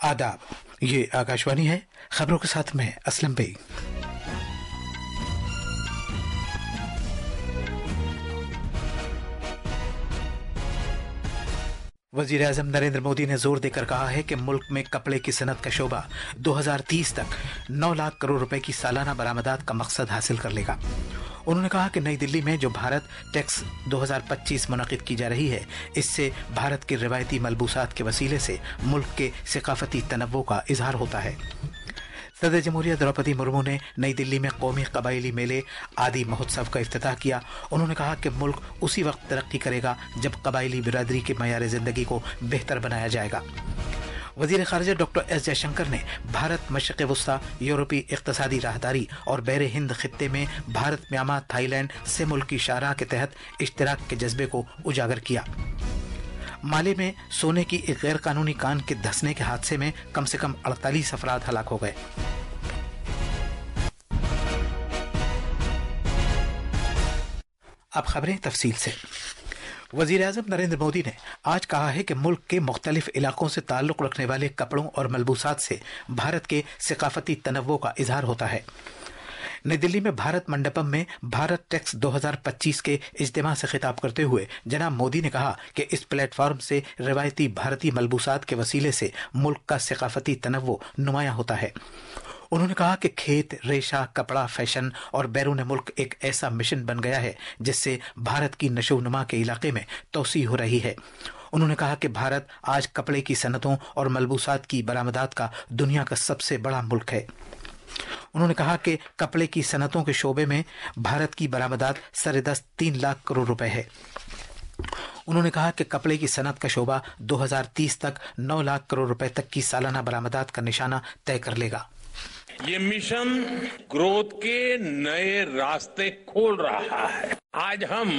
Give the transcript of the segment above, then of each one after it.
आदाब, ये आकाशवाणी है। खबरों के साथ मैं असलम बई। वजीर आजम नरेंद्र मोदी ने जोर देकर कहा है कि मुल्क में कपड़े की सनत का शोबा 2030 तक 9 लाख करोड़ रुपए की सालाना बरामदात का मकसद हासिल कर लेगा। उन्होंने कहा कि नई दिल्ली में जो भारत टेक्स 2025 मुनक़िद की जा रही है, इससे भारत के रिवायती मलबूसात के वसीले से मुल्क के सकाफती तनव्वुर का इजहार होता है। सदर जमहूरिया द्रौपदी मुर्मू ने नई दिल्ली में कौमी कबायली मेले आदि महोत्सव का इफ्तिताह किया। उन्होंने कहा कि मुल्क उसी वक्त तरक्की करेगा जब कबायली बिरादरी के मयार ज़िंदगी को बेहतर बनाया जाएगा। वज़ीर ख़ारिजा डॉक्टर एस जयशंकर ने भारत मशरिक़ वस्ता, यूरोपीय इक़्तिसादी राहदारी और बैर हिंद खित्ते में भारत, म्यांमार, थाईलैंड से मुल्की शाहराह के तहत इश्तिराक के जज्बे को उजागर किया। माले में सोने की एक गैर कानूनी कान के धंसने के हादसे में कम से कम 48 अफराद हलाक हो गए। अब खबरें तफसील से। वज़ीर आज़म नरेंद्र मोदी ने आज कहा है कि मुल्क के मुख्तलिफ इलाकों से ताल्लुक़ रखने वाले कपड़ों और मलबूसात से भारत के सकाफती तनव्वुर का इजहार होता है। नई दिल्ली में भारत मंडपम में भारत टेक्स 2025 के इज्तिमा से खिताब करते हुए जनाब मोदी ने कहा कि इस प्लेटफॉर्म से रिवायती भारतीय मलबूसात के वसीले से मुल्क का सकाफती तनव्वुर नुमायां होता है। उन्होंने कहा कि खेत, रेशा, कपड़ा, फैशन और बैरून मुल्क एक ऐसा मिशन बन गया है जिससे भारत की नशोनुमा के इलाके में तोसी हो रही है। उन्होंने कहा कि भारत आज कपड़े की सनतों और मलबूसात की बरामदात का दुनिया का सबसे बड़ा मुल्क है। उन्होंने कहा कि कपड़े की सनतों के शोबे में भारत की बरामदात सरेदस्त 3 लाख करोड़ रुपए है। उन्होंने कहा कि कपड़े की सनत का शोबा 2030 तक 9 लाख करोड़ रुपए तक की सालाना बरामदात का निशाना तय कर लेगा। ये मिशन ग्रोथ के नए रास्ते खोल रहा है। आज हम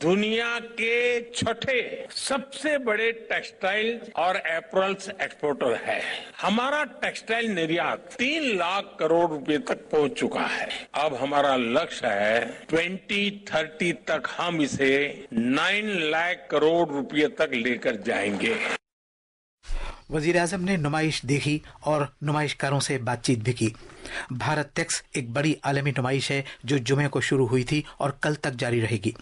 दुनिया के छठे सबसे बड़े टेक्सटाइल और एपरल्स एक्सपोर्टर है। हमारा टेक्सटाइल निर्यात 3 लाख करोड़ रुपए तक पहुंच चुका है। अब हमारा लक्ष्य है 2030 तक हम इसे 9 लाख करोड़ रुपए तक लेकर जाएंगे। वज़ीर आज़म ने नुमाइश देखी और नुमाइशकारों से बातचीत भी की। भारत टेक्स एक बड़ी आलमी नुमाइश है जो जुमे को शुरू हुई थी और कल तक जारी रहेगी।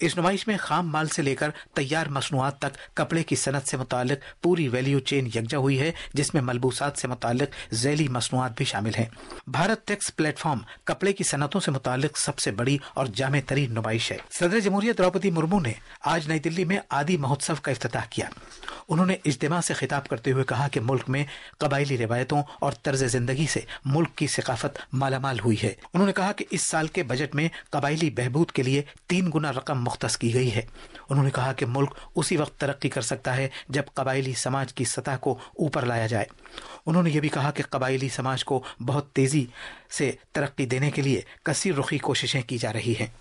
इस नुमाइश में खाम माल से लेकर तैयार मसनूआत तक कपड़े की सनत से मुतालिक पूरी वैल्यू चेन यकजा हुई है, जिसमें मलबूसात से मुतालिक ज़ैली मसनूआत भी शामिल हैं। भारत टेक्स प्लेटफॉर्म कपड़े की सनतों से मुतालिक सबसे बड़ी और जामे तरीन नुमाइश है। सदर जमहूरिया द्रौपदी मुर्मू ने आज नई दिल्ली में आदि महोत्सव का इफ्तिताह किया। उन्होंने इज्तिमा से खिताब करते हुए कहा कि मुल्क में कबायली रिवायतों और तर्ज जिंदगी से मुल्क की सकाफत मालामाल हुई है। उन्होंने कहा कि इस साल के बजट में कबायली बहबूद के लिए 3 गुना रकम मुख्तस की गई है। उन्होंने कहा कि मुल्क उसी वक्त तरक्की कर सकता है जब कबायली समाज की सतह को ऊपर लाया जाए। उन्होंने ये भी कहा कि कबायली समाज को बहुत तेजी से तरक्की देने के लिए कसीर रुखी कोशिशें की जा रही हैं।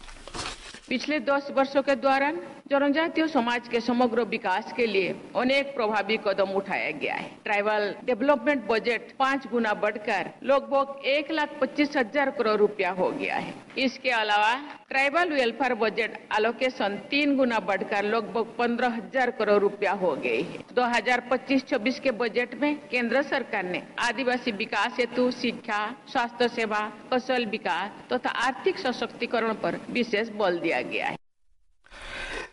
पिछले 10 वर्षों के दौरान जनजातीय समाज के समग्र विकास के लिए अनेक प्रभावी कदम उठाया गया है। ट्राइबल डेवलपमेंट बजट 5 गुना बढ़कर लगभग 1,25,000 करोड़ रुपया हो गया है। इसके अलावा ट्राइबल वेलफेयर बजट एलोकेशन 3 गुना बढ़कर लगभग 15,000 करोड़ रुपया हो गई है। 2025-26 के बजट में केंद्र सरकार ने आदिवासी विकास हेतु शिक्षा, स्वास्थ्य सेवा, कौशल विकास तथा आर्थिक सशक्तिकरण पर विशेष बल दिया गया है।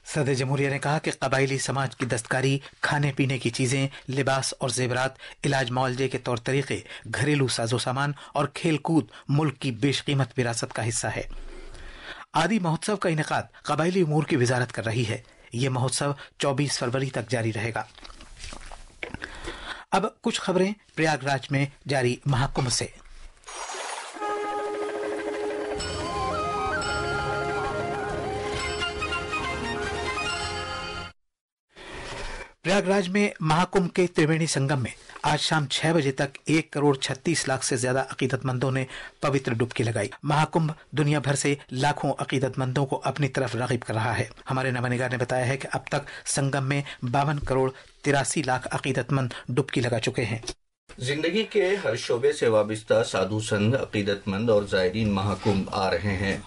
सदर जमहूरिया ने कहा कि कबायली समाज की दस्तकारी, खाने पीने की चीजें, लिबास और जेवरात, इलाज मुआवजे के तौर तरीके, घरेलू साजो सामान और खेल कूद मुल्क की बेशकीमत विरासत का हिस्सा है। आदि महोत्सव का इनेकाद कबायली उमूर की वजारत कर रही है। ये महोत्सव 24 फरवरी तक जारी रहेगा। अब कुछ खबरें प्रयागराज में जारी महाकुंभ से। प्रयागराज में महाकुंभ के त्रिवेणी संगम में आज शाम 6 बजे तक 1,36,00,000 से ज्यादा अकीदतमंदों ने पवित्र डुबकी लगाई। महाकुंभ दुनिया भर से लाखों अकीदतमंदों को अपनी तरफ राग़िब कर रहा है। हमारे नवानिगार ने बताया है कि अब तक संगम में 52,83,00,000 अकीदतमंद डुबकी लगा चुके हैं। زندگی کے ہر شعبے سے وابستہ سادھو سنت، عقیدت مند اور زائرین مہاکمبھ آ رہے ہیں۔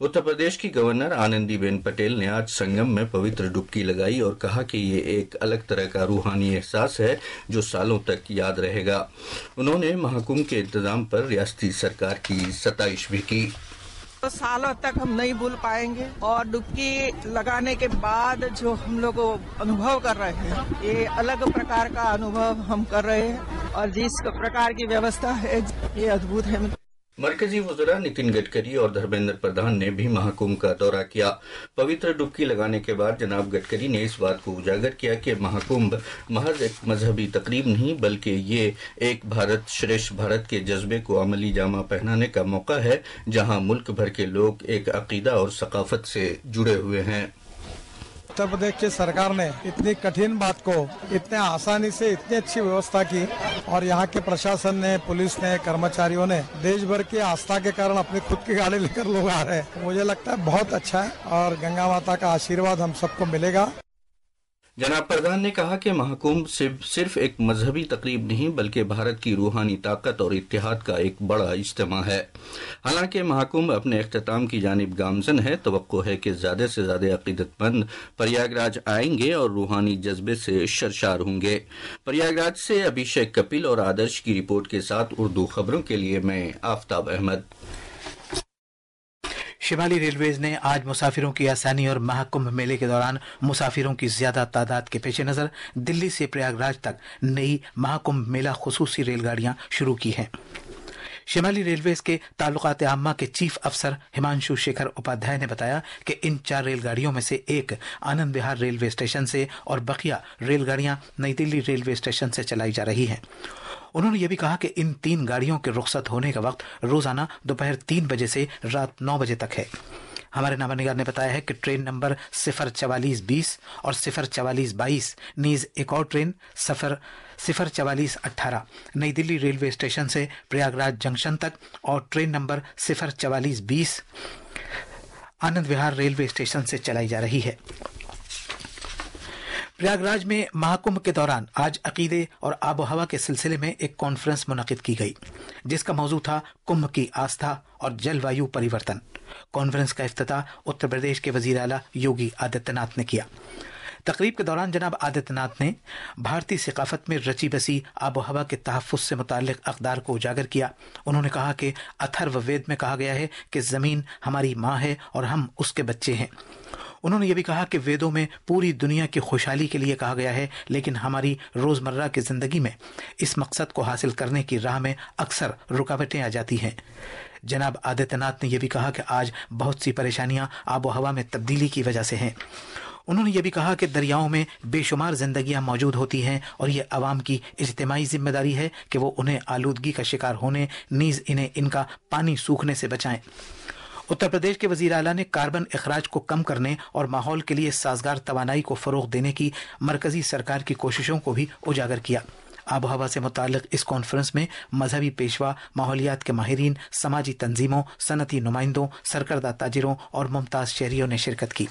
اتر پردیش کی گورنر آنندی بین پٹیل نے آج سنگم میں پوتر ڈبکی لگائی اور کہا کہ یہ ایک الگ طرح کا روحانی احساس ہے جو سالوں تک یاد رہے گا۔ انہوں نے مہاکمبھ کے انتظام پر ریاستی سرکار کی ستائش بھی کی۔ سالوں تک ہم نہیں بھول پائیں گے، اور ڈبکی لگانے کے بعد جو ہم لوگ انوبھو کر رہے ہیں، یہ الگ پرکار کا انوبھو ہم کر رہے ہیں، اور جس پرکار کی ویوستھا ہے یہ ادبھت ہے۔ مرکزی وزراء نتن گڈکری اور دھرمیندر پردھان نے بھی مہاکمبھ کا دورہ کیا۔ پوتر ڈبکی لگانے کے بعد جناب گڈکری نے اس بات کو اجاگر کیا کہ مہاکمبھ محض ایک مذہبی تقریب نہیں بلکہ یہ ایک بھارت شریشٹھ بھارت کے جذبے کو عملی جامہ پہنانے کا موقع ہے، جہاں ملک بھر کے لوگ ایک عقیدہ اور ثقافت سے جڑے ہوئے ہیں۔ اتر پردیش کی سرکار نے اتنی کٹھن بات کو اتنے آسانی سے اتنی اچھی ویوستھا کی، اور یہاں کے پرشاسن نے، پولیس نے، کرمچاریوں نے دیش بھر کی آستھا کے کارن اپنی خود کی گاڑی لے کر لوگ آ رہے ہیں۔ مجھے لگتا ہے بہت اچھا ہے، اور گنگا ماتا کا آشیرواد ہم سب کو ملے گا۔ جناب پردھان نے کہا کہ مہاکمبھ صرف ایک مذہبی تقریب نہیں بلکہ بھارت کی روحانی طاقت اور اتحاد کا ایک بڑا اجتماع ہے۔ حالانکہ مہاکمبھ اپنے اختتام کی جانب گامزن ہے، توقع ہے کہ زیادہ سے زیادہ عقیدت مند پریاگ راج آئیں گے اور روحانی جذبے سے سرشار ہوں گے۔ پریاگ راج سے ابھیشیک کپل اور آدرش کی رپورٹ کے ساتھ اردو خبروں کے لیے میں آفتاب احمد۔ شمالی ریلویز نے آج مسافروں کی آسانی اور مہاکمبھ میلے کے دوران مسافروں کی زیادہ تعداد کے پیش نظر دلی سے پریاگ راج تک نئی مہاکمبھ میلہ خصوصی ریل گاڑیاں شروع کی ہیں۔ شمالی ریلویز کے تعلقات عامہ کے چیف افسر ہمانشو شیکھر اپادھیائے نے بتایا کہ ان 4 ریل گاڑیوں میں سے ایک آنند وہار ریلوے اسٹیشن سے اور بقیہ ریل گاڑیاں نئی دلی ریلوے اسٹیشن سے چلائی جا رہی ہیں۔ انہوں نے یہ بھی کہا کہ ان 3 گاڑیوں کے رخصت ہونے کا وقت روزانہ دوپہر 3 بجے سے رات 9 بجے تک ہے۔ ہمارے نامہ نگار نے بتایا ہے کہ ٹرین نمبر 04420 اور 04422 نیز ایک اور ٹرین 04418 نئی دلی ریلوے اسٹیشن سے پریاگ راج جنکشن تک اور train number 04420 Anand Vihar railway station سے چلائی جا رہی ہے۔ پریاگ راج میں مہاکمبھ کے دوران آج عقیدے اور آب و ہوا کے سلسلے میں ایک کانفرنس منعقد کی گئی، جس کا موضوع تھا کمبھ کی آستھا اور جل وایو پریورتن۔ کانفرنس کا افتتاح اتر پردیش کے وزیر اعلیٰ یوگی آدتیہ ناتھ نے کیا۔ تقریب کے دوران جناب آدتیہ ناتھ نے بھارتی ثقافت میں رچی بسی آب و ہوا کے تحفظ سے متعلق اقدار کو اجاگر کیا۔ انہوں نے کہا کہ اتھرو وید میں کہا گیا ہے کہ زمین ہماری ماں ہے اور ہم اس کے بچے ہیں۔ انہوں نے یہ بھی کہا کہ ویدوں میں پوری دنیا کی خوشحالی کے لیے کہا گیا ہے، لیکن ہماری روزمرہ کی زندگی میں اس مقصد کو حاصل کرنے کی راہ میں اکثر رکاوٹیں آ جاتی ہیں۔ جناب آدتیہ ناتھ نے یہ بھی کہا کہ آج بہت سی پریشانیاں آب و ہوا میں تبدیلی کی وجہ سے ہیں۔ انہوں نے یہ بھی کہا کہ دریاؤں میں بے شمار زندگیاں موجود ہوتی ہیں اور یہ عوام کی اجتماعی ذمہ داری ہے کہ وہ انہیں آلودگی کا شکار ہونے نیز انہیں ان کا پانی سوکھنے سے بچائیں۔ اتر پردیش کے وزیر اعلیٰ نے کاربن اخراج کو کم کرنے اور ماحول کے لیے سازگار توانائی کو فروغ دینے کی مرکزی سرکار کی کوششوں کو بھی اجاگر کیا۔ آب و ہوا سے متعلق اس کانفرنس میں مذہبی پیشوا، ماحولیات کے ماہرین، سماجی تنظیموں، صنعتی نمائندوں، سرکردہ تاجروں اور ممتاز شہریوں نے شرکت کی۔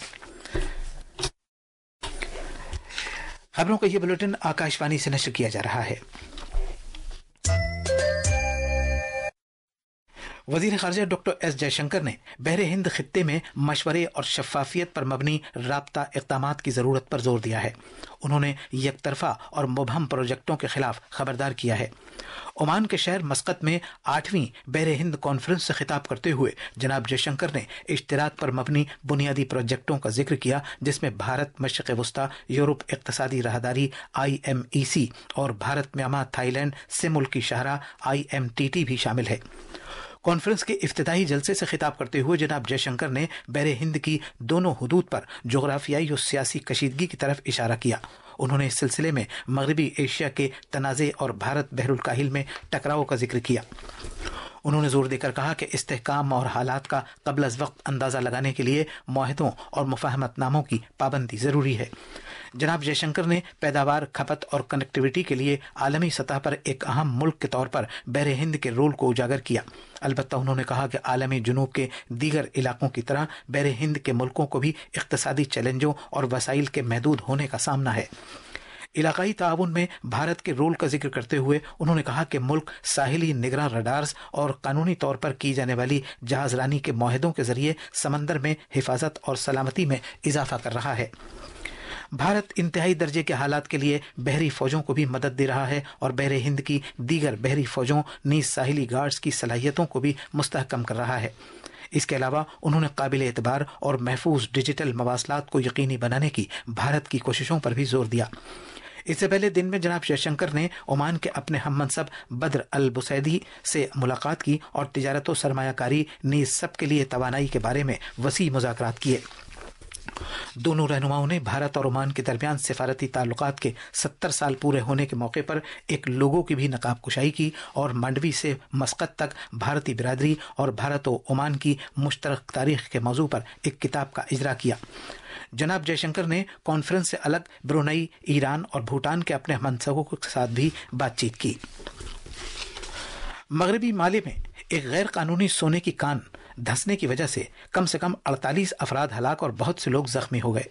خبروں کا یہ بلیٹن آکاش وانی سے نشر کیا جا رہا ہے۔ وزیر خارجہ ڈاکٹر ایس جے شنکر نے بحر ہند خطے میں مشورے اور شفافیت پر مبنی رابطہ اقدامات کی ضرورت پر زور دیا ہے۔ انہوں نے یک طرفہ اور مبہم پروجیکٹوں کے خلاف خبردار کیا ہے۔ عمان کے شہر مسقط میں 8ویں بحر ہند کانفرنس سے خطاب کرتے ہوئے جناب جے شنکر نے اشتراک پر مبنی بنیادی پروجیکٹوں کا ذکر کیا، جس میں بھارت، مشرق وسطیٰ، یورپ اقتصادی راہداری IMEC اور بھارت، میانمار، تھائی لینڈ سے ملکی شاہراہ IMTT بھی شامل ہے۔ کانفرنس کے افتتاحی جلسے سے خطاب کرتے ہوئے جناب جے شنکر نے بحر ہند کی دونوں حدود پر جغرافیائی اور سیاسی کشیدگی کی طرف اشارہ کیا۔ انہوں نے اس سلسلے میں مغربی ایشیا کے تنازع اور بھارت بحر الکاہل میں ٹکراؤ کا ذکر کیا۔ انہوں نے زور دے کر کہا کہ استحکام اور حالات کا قبل از وقت اندازہ لگانے کے لیے معاہدوں اور مفاہمت ناموں کی پابندی ضروری ہے۔ جناب جے شنکر نے پیداوار، کھپت اور کنیکٹیویٹی کے لیے عالمی سطح پر ایک اہم ملک کے طور پر بحر ہند کے رول کو اجاگر کیا۔ البتہ انہوں نے کہا کہ عالمی جنوب کے دیگر علاقوں کی طرح بحر ہند کے ملکوں کو بھی اقتصادی چیلنجوں اور وسائل کے محدود ہونے کا سامنا ہے۔ इलाकाई ताउन में भारत के रोल का जिक्र करते हुए उन्होंने कहा कि मुल्क साहिली निगरान रडार्स और कानूनी तौर पर की जाने वाली जहाजरानी के मुआहदों के जरिए समंदर में हिफाजत और सलामती में इजाफा कर रहा है। भारत इंतहाई दर्जे के हालात के लिए बहरी फौजों को भी मदद दे रहा है और बहरे हिंद की दीगर बहरी फौजों नीज साहिली गार्ड्स की सलाहियतों को भी मुस्तहकम कर रहा है। इसके अलावा उन्होंने काबिल एतबार और महफूज डिजिटल मवासलात को यकीनी बनाने की भारत की कोशिशों पर भी जोर दिया। इससे पहले दिन में जनाब जयशंकर ने ओमान के अपने हममनसब बद्र अल बुसैदी से मुलाकात की और तिजारत व सरमायाकारी नीज सब के लिए तवानाई के बारे में वसी मुज़ाकरात किए। दोनों रहनुमाओं ने भारत और ओमान के दरमियान सिफारती ताल्लुकात के 70 साल पूरे होने के मौके पर एक लोगो की भी नकाब कुशाई की और मांडवी से मस्कत तक भारतीय बिरादरी और भारत और ओमान की मुश्तरक तारीख के मौजू पर एक किताब का इजरा किया। जनाब जयशंकर ने कॉन्फ्रेंस से अलग ब्रुनई, ईरान और भूटान के अपने हमसफरों के साथ भी बातचीत की। मगरबी माली में एक गैर कानूनी सोने की कान धंसने की वजह से कम 48 अफराद हलाक और बहुत से लोग जख्मी हो गए।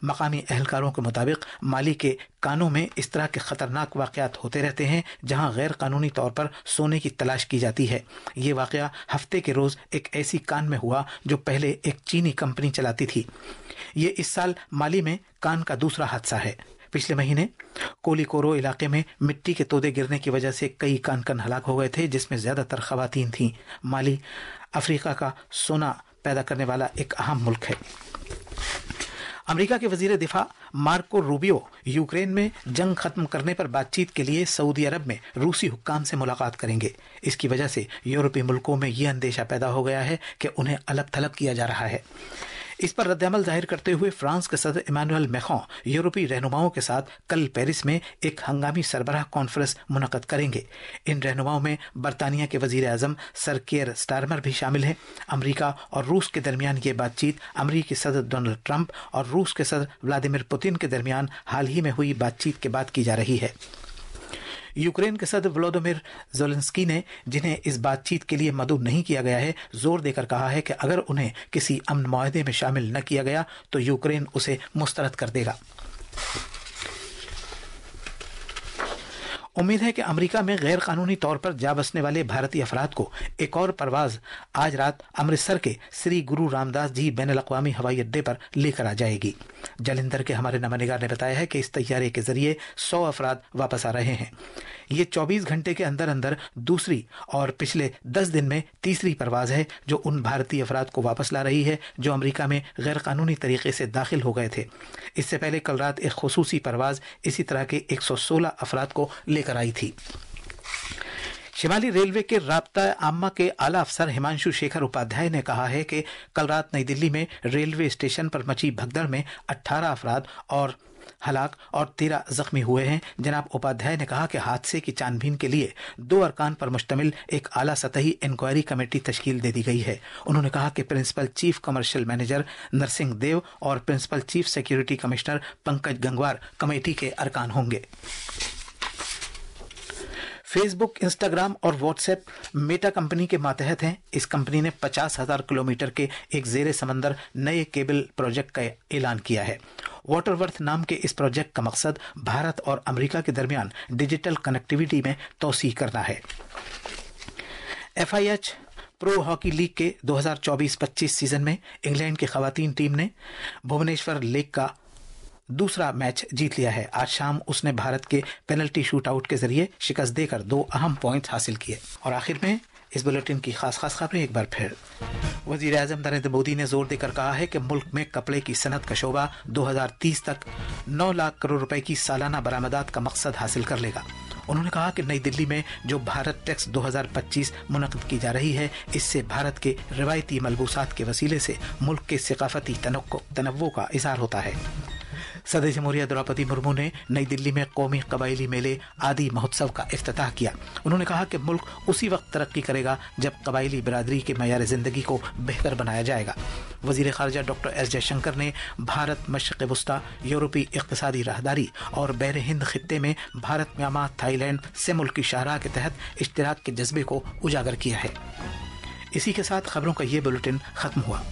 मकामी अहलकारों के मुताबिक माली के कानों में इस तरह के खतरनाक वाक़यात होते रहते हैं जहां गैर कानूनी तौर पर सोने की तलाश की जाती है। ये वाक़या हफ्ते के रोज़ एक ऐसी कान में हुआ जो पहले एक चीनी कंपनी चलाती थी। ये इस साल माली में कान का दूसरा हादसा है। पिछले महीने कोलिकोरो इलाके में मिट्टी के तोदे गिरने की वजह से कई कान हलाक हो गए थे, जिसमें ज्यादातर खवातीन थीं। माली अफ्रीका का सोना पैदा करने वाला एक अहम मुल्क है। अमेरिका के वजीर दिफा मार्को रूबियो यूक्रेन में जंग खत्म करने पर बातचीत के लिए सऊदी अरब में रूसी हुक्काम से मुलाकात करेंगे। इसकी वजह से यूरोपीय मुल्कों में यह अंदेशा पैदा हो गया है कि उन्हें अलग थलग किया जा रहा है। इस पर रद्दअमल जाहिर करते हुए फ्रांस के सदर इमानुएल मैक्रों यूरोपीय रहनुमाओं के साथ कल पेरिस में एक हंगामी सरबराह कॉन्फ्रेंस मुनक़द करेंगे। इन रहनुमाओं में बरतानिया के वजीर आज़म सर केयर स्टारमर भी शामिल हैं। अमेरिका और रूस के दरमियान ये बातचीत अमेरिकी सदर डोनाल्ड ट्रंप और रूस के सदर व्लादिमीर पुतिन के दरमियान हाल ही में हुई बातचीत के बाद की जा रही है। यूक्रेन के सदर वोलोदिमीर ज़ेलेंस्की ने, जिन्हें इस बातचीत के लिए मदऊ नहीं किया गया है, जोर देकर कहा है कि अगर उन्हें किसी अमन मुआहदे में शामिल न किया गया तो यूक्रेन उसे मुस्तरद कर देगा। उम्मीद है कि अमेरिका में गैर कानूनी तौर पर जा बसने वाले भारतीय अफराद को एक और परवाज आज रात अमृतसर के श्री गुरु रामदास जी बैनुल अक़वामी हवाई अड्डे पर लेकर आ जाएगी। जालंधर के हमारे नमानिगार ने बताया है कि इस तैयारे के जरिए 100 अफराद वापस आ रहे हैं। ये 24 घंटे के अंदर अंदर दूसरी और पिछले 10 दिन में तीसरी परवाज है जो उन भारतीय अफराद को वापस ला रही है जो अमेरिका में गैर कानूनी तरीके से दाखिल हो गए थे। इससे पहले कल रात एक खुसूसी परवाज इसी तरह के 116 अफराद को लेकर आई थी। शिमाली रेलवे के राब्ता आम्मा के आला अफसर हिमांशु शेखर उपाध्याय ने कहा है कि कल रात नई दिल्ली में रेलवे स्टेशन पर मची भगदड़ में 18 अफराद और हलाक और 13 जख्मी हुए हैं। जनाब उपाध्याय ने कहा कि हादसे की छानबीन के लिए 2 अरकान पर मुश्तमिल एक आला सतही इंक्वायरी कमेटी तश्कील दे दी गई है। उन्होंने कहा कि principal chief commercial manager Narsingh Dev और principal chief security commissioner Pankaj Gangwar committee के अरकान होंगे। फेसबुक, इंस्टाग्राम और व्हाट्सएप मेटा कंपनी के मातहत हैं। इस कंपनी ने 50,000 किलोमीटर के एक जेरे समंदर नए केबल प्रोजेक्ट का ऐलान किया है। वाटरवर्थ नाम के इस प्रोजेक्ट का मकसद भारत और अमेरिका के दरमियान डिजिटल कनेक्टिविटी में तोसी करना है। FIH प्रो हॉकी लीग के 2024-25 सीजन में इंग्लैंड की खवातीन टीम ने भुवनेश्वर लेक का दूसरा मैच जीत लिया है। आज शाम उसने भारत के पेनल्टी शूट आउट के जरिए शिकस्त देकर 2 अहम पॉइंट हासिल किए। और आखिर में इस बुलेटिन की खास खबरें एक बार फिर। वजीर आज़म नरेंद्र मोदी ने जोर देकर कहा है कि मुल्क में कपड़े की सनत का शोबा 2030 तक 9 लाख करोड़ रुपए की सालाना बरामदात का मकसद हासिल कर लेगा। उन्होंने कहा कि नई दिल्ली में जो भारत टेक्स 2025 मुनक़द की जा रही है, इससे भारत के रिवायती मलबूसात के वसीले से मुल्क के सकाफती तनव्वुर का इज़हार होता है। सदर जमहूरिया द्रौपदी मुर्मू ने नई दिल्ली में कौमी कबायली मेले आदि महोत्सव का इफ्तिताह किया। उन्होंने कहा कि मुल्क उसी वक्त तरक्की करेगा जब कबायली बिरादरी के मयार ज़िंदगी को बेहतर बनाया जाएगा। वज़ीर ख़ारजा डॉक्टर एस जयशंकर ने भारत मशरिक़ वस्ता, यूरोपी इक़्तिसादी राहदारी और बहर हिंद खित्ते में भारत, म्यांमार, थाईलैंड से मुल्क की शाहराह के तहत इश्तिराक के जज्बे को उजागर किया है। इसी के साथ खबरों का ये बुलेटिन ख़त्म हुआ।